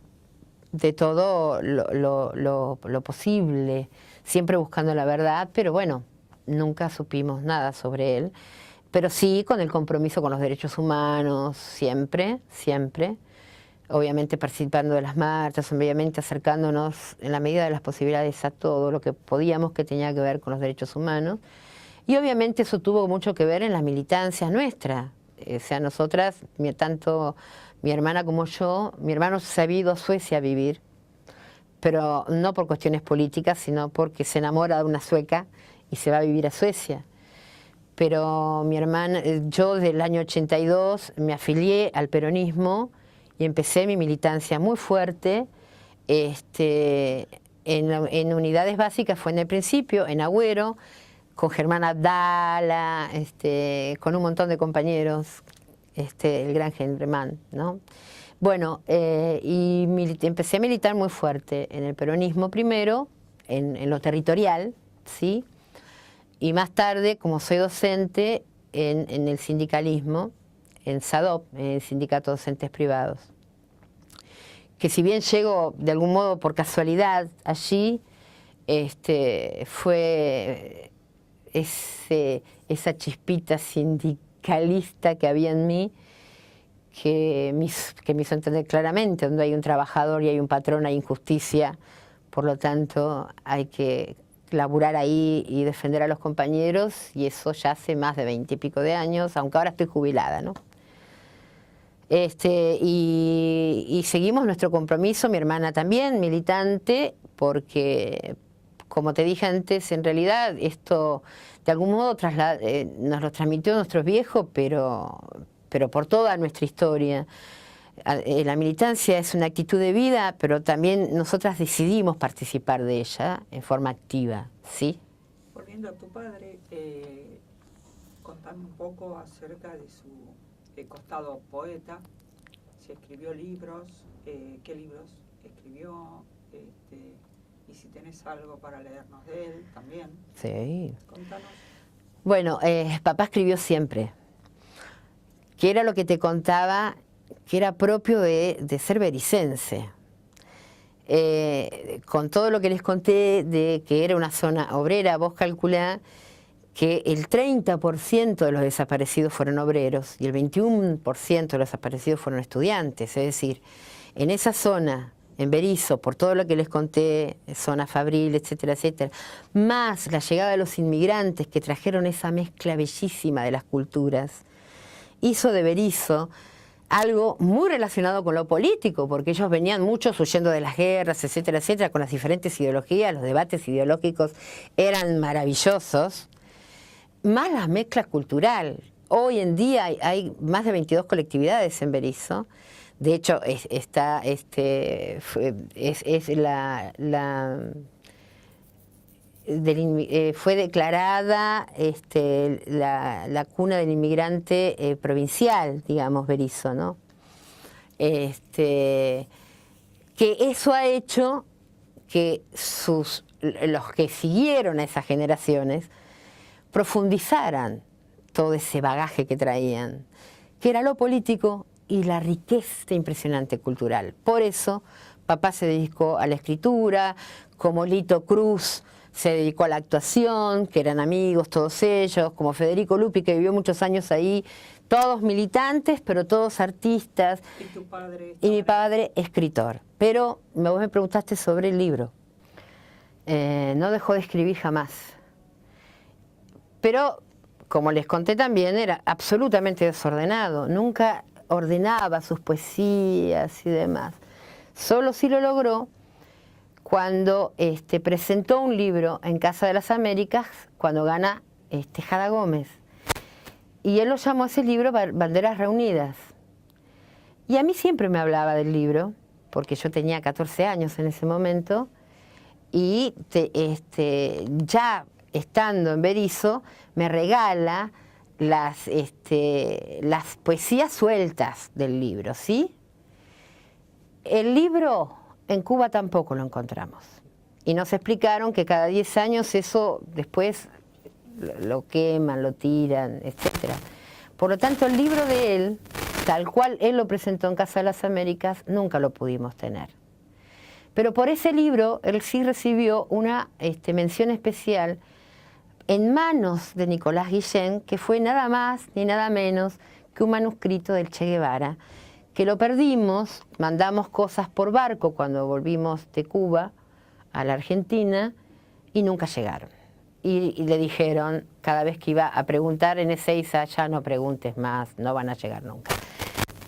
S1: de todo lo posible, siempre buscando la verdad, pero bueno, nunca supimos nada sobre él, pero sí con el compromiso con los derechos humanos, siempre, siempre, obviamente participando de las marchas, obviamente acercándonos en la medida de las posibilidades a todo lo que podíamos que tenía que ver con los derechos humanos, y obviamente eso tuvo mucho que ver en la militancia nuestra. O sea, nosotras, tanto mi hermana como yo, mi hermano se ha ido a Suecia a vivir, pero no por cuestiones políticas, sino porque se enamora de una sueca y se va a vivir a Suecia. Pero mi hermana, yo del año 82 me afilié al peronismo y empecé mi militancia muy fuerte en unidades básicas, fue en el principio, en Agüero, con Germán Abdala, con un montón de compañeros, el gran Gendremán, ¿no? Bueno, y empecé a militar muy fuerte en el peronismo primero, en lo territorial, ¿sí? Y más tarde, como soy docente, en el sindicalismo, en SADOP, en el Sindicato de Docentes Privados. Que si bien llego de algún modo por casualidad allí, fue esa chispita sindicalista que había en mí, que me hizo entender claramente: donde hay un trabajador y hay un patrón hay injusticia, por lo tanto hay que laburar ahí y defender a los compañeros, y eso ya hace más de 20 y pico de años, aunque ahora estoy jubilada, ¿no? Y seguimos nuestro compromiso, mi hermana también, militante, porque, como te dije antes, en realidad esto de algún modo nos lo transmitió nuestros viejos, pero por toda nuestra historia. La militancia es una actitud de vida, pero también nosotras decidimos participar de ella en forma activa, ¿sí?
S2: Volviendo a tu padre, contame un poco acerca de su costado poeta, si escribió libros, qué libros escribió, y si tenés algo para leernos de él también.
S1: Sí.
S2: Contanos.
S1: Bueno, papá escribió siempre, que era lo que te contaba, que era propio de ser bericense. Con todo lo que les conté de que era una zona obrera, vos calculá que el 30% de los desaparecidos fueron obreros y el 21% de los desaparecidos fueron estudiantes. Es decir, en esa zona, en Berisso, por todo lo que les conté, zona Fabril, etcétera, etcétera, más la llegada de los inmigrantes que trajeron esa mezcla bellísima de las culturas, hizo de Berisso algo muy relacionado con lo político, porque ellos venían muchos huyendo de las guerras, etcétera, etcétera, con las diferentes ideologías, los debates ideológicos eran maravillosos, más la mezcla cultural. Hoy en día hay más de 22 colectividades en Berisso. De hecho, fue declarada la cuna del inmigrante provincial, digamos, Berisso, ¿no? Que eso ha hecho que los que siguieron a esas generaciones profundizaran todo ese bagaje que traían, que era lo político y la riqueza impresionante cultural. Por eso papá se dedicó a la escritura, como Lito Cruz se dedicó a la actuación, que eran amigos todos ellos, como Federico Lupi, que vivió muchos años ahí, todos militantes, pero todos artistas.
S2: ¿Y tu padre?
S1: Y mi padre, escritor. Pero vos me preguntaste sobre el libro. No dejó de escribir jamás. Pero, como les conté también, era absolutamente desordenado. Nunca ordenaba sus poesías y demás. Solo sí lo logró cuando presentó un libro en Casa de las Américas, cuando gana Jada Gómez. Y él lo llamó a ese libro Banderas Reunidas. Y a mí siempre me hablaba del libro, porque yo tenía 14 años en ese momento, y ya estando en Berisso, me regala las poesías sueltas del libro, ¿sí? El libro en Cuba tampoco lo encontramos. Y nos explicaron que cada 10 años eso después lo queman, lo tiran, etc. Por lo tanto, el libro de él, tal cual él lo presentó en Casa de las Américas, nunca lo pudimos tener. Pero por ese libro, él sí recibió una mención especial en manos de Nicolás Guillén, que fue nada más ni nada menos que un manuscrito del Che Guevara, que lo perdimos, mandamos cosas por barco cuando volvimos de Cuba a la Argentina y nunca llegaron. Y le dijeron, cada vez que iba a preguntar en Ezeiza, ya no preguntes más, no van a llegar nunca.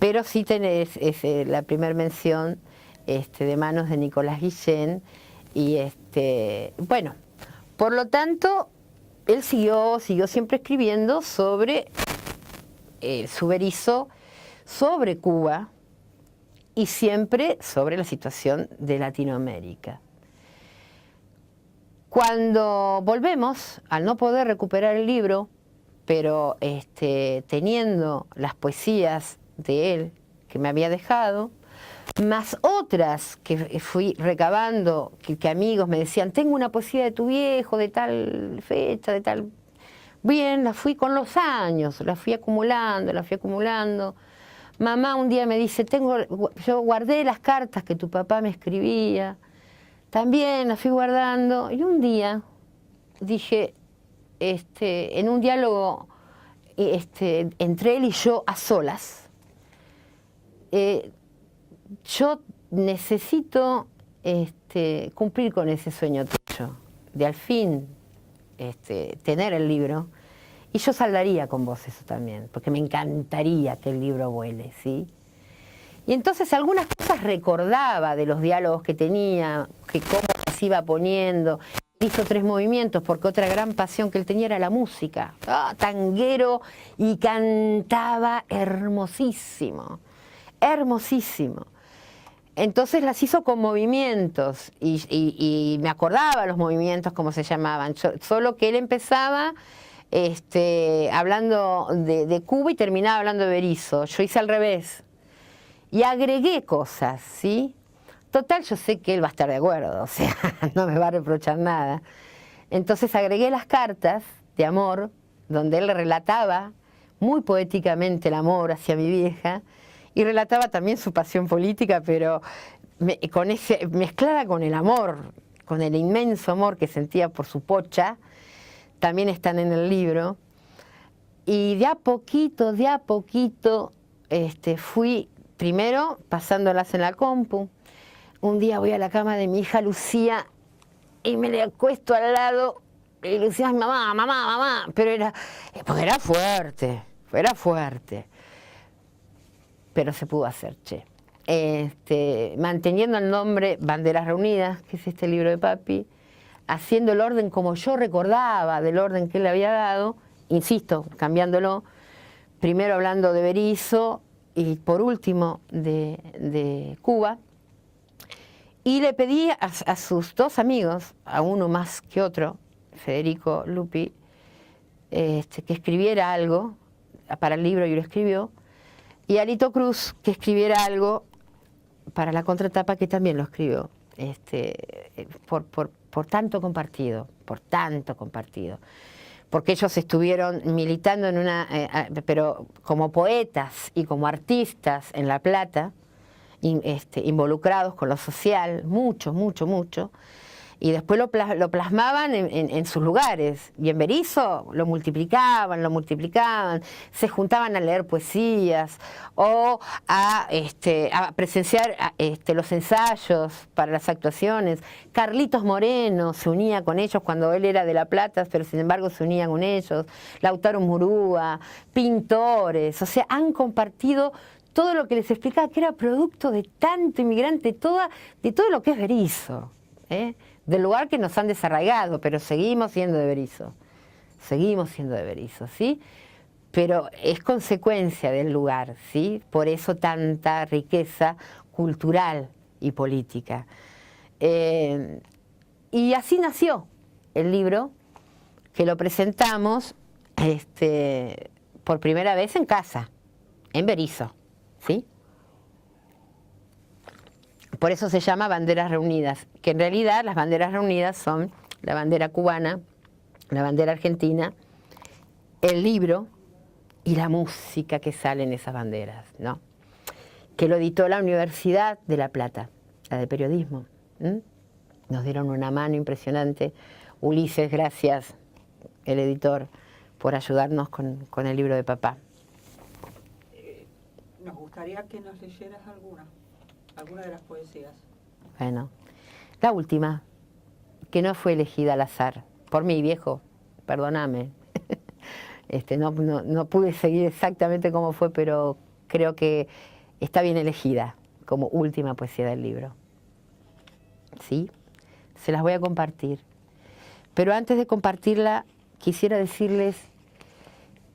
S1: Pero sí tenés la primera mención de manos de Nicolás Guillén. Y bueno, por lo tanto, él siguió siempre escribiendo sobre su Berisso, sobre Cuba y siempre sobre la situación de Latinoamérica. Cuando volvemos, al no poder recuperar el libro, pero teniendo las poesías de él que me había dejado, más otras que fui recabando, que amigos me decían, tengo una poesía de tu viejo, de tal fecha, de tal... Bien, la fui con los años, la fui acumulando, la fui acumulando. Mamá un día me dice, yo guardé las cartas que tu papá me escribía, también las fui guardando, y un día dije, en un diálogo entre él y yo a solas, yo necesito cumplir con ese sueño tuyo, de al fin tener el libro, y yo saldaría con vos eso también, porque me encantaría que el libro vuele, ¿sí? Y entonces algunas cosas recordaba de los diálogos que tenía, que cómo se iba poniendo. Hizo 3 movimientos, porque otra gran pasión que él tenía era la música. Tanguero, y cantaba hermosísimo, hermosísimo. Entonces las hizo con movimientos, y me acordaba los movimientos, cómo se llamaban, solo que él empezaba hablando de Cuba y terminaba hablando de Berisso. Yo hice al revés. Y agregué cosas, ¿sí? Total, yo sé que él va a estar de acuerdo, o sea, no me va a reprochar nada. Entonces agregué las cartas de amor, donde él relataba muy poéticamente el amor hacia mi vieja, y relataba también su pasión política, pero mezclada con el amor, con el inmenso amor que sentía por su pocha, también están en el libro. Y de a poquito, fui primero pasándolas en la compu. Un día voy a la cama de mi hija Lucía y me le acuesto al lado y Lucía, mamá, pero porque era fuerte, pero se pudo hacer, che. Manteniendo el nombre Banderas Reunidas, que es este libro de papi, haciendo el orden como yo recordaba del orden que él le había dado, insisto, cambiándolo, primero hablando de Berisso y por último de Cuba, y le pedí a sus 2 amigos, a uno más que otro, Federico Lupi, que escribiera algo para el libro, y lo escribió, y a Lito Cruz, que escribiera algo para la contratapa, que también lo escribió, por tanto compartido, porque ellos estuvieron militando en pero como poetas y como artistas en La Plata, involucrados con lo social, mucho, y después lo plasmaban en sus lugares, y en Berisso lo multiplicaban, se juntaban a leer poesías o a presenciar los ensayos para las actuaciones. Carlitos Moreno se unía con ellos cuando él era de La Plata, pero sin embargo se unía con ellos, Lautaro Murúa, pintores, o sea, han compartido todo lo que les explicaba, que era producto de tanto inmigrante, de todo lo que es Berisso, del lugar que nos han desarraigado, pero seguimos siendo de Berisso, ¿sí? Pero es consecuencia del lugar, ¿sí? Por eso tanta riqueza cultural y política. Y así nació el libro, que lo presentamos por primera vez en casa, en Berisso, ¿sí? Por eso se llama Banderas Reunidas, que en realidad las banderas reunidas son la bandera cubana, la bandera argentina, el libro y la música que sale en esas banderas, ¿no? Que lo editó la Universidad de La Plata, la de periodismo. Nos dieron una mano impresionante. Ulises, gracias, el editor, por ayudarnos con el libro de papá.
S2: Nos gustaría que nos leyeras alguna de las poesías.
S1: Bueno, la última, que no fue elegida al azar, por mí, viejo, perdóname. No pude seguir exactamente cómo fue, pero creo que está bien elegida como última poesía del libro. ¿Sí? Se las voy a compartir. Pero antes de compartirla, quisiera decirles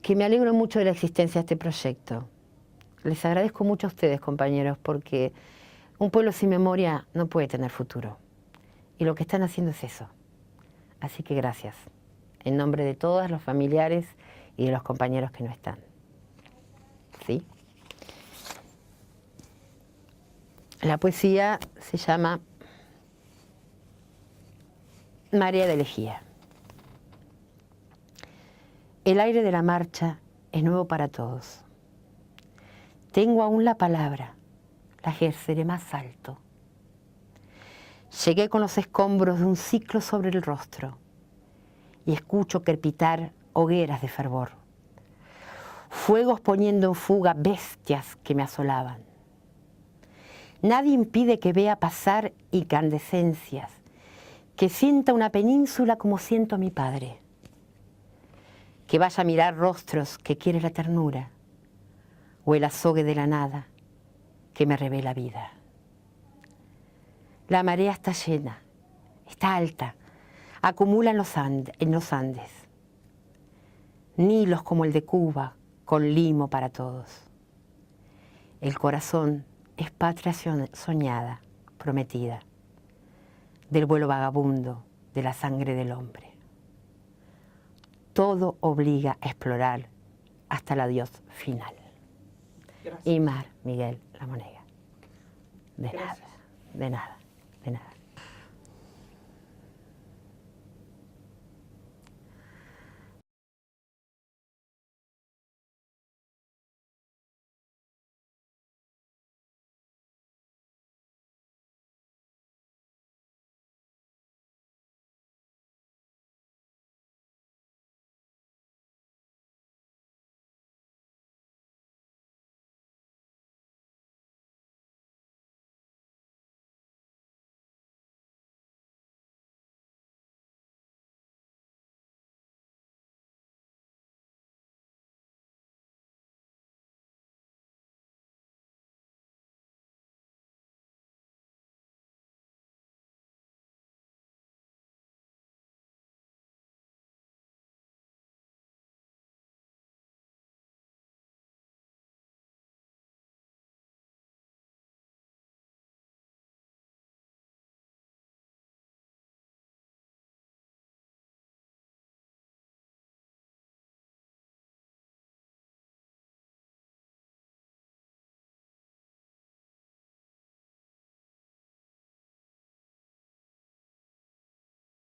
S1: que me alegro mucho de la existencia de este proyecto. Les agradezco mucho a ustedes, compañeros, porque un pueblo sin memoria no puede tener futuro. Y lo que están haciendo es eso. Así que gracias. En nombre de todos los familiares y de los compañeros que no están. ¿Sí? La poesía se llama Marea de Elegía. El aire de la marcha es nuevo para todos. Tengo aún la palabra, la ejerceré más alto. Llegué con los escombros de un ciclo sobre el rostro y escucho crepitar hogueras de fervor, fuegos poniendo en fuga bestias que me asolaban. Nadie impide que vea pasar incandescencias, que sienta una península como siento a mi padre, que vaya a mirar rostros que quiere la ternura, o el azogue de la nada que me revela vida. La marea está llena, está alta, acumula en los Andes. Nilos como el de Cuba, con limo para todos. El corazón es patria soñada, prometida, del vuelo vagabundo de la sangre del hombre. Todo obliga a explorar hasta el adiós final.
S2: Gracias.
S1: Imar Miguel Lamonega. De
S2: Gracias.
S1: nada, de nada, de nada.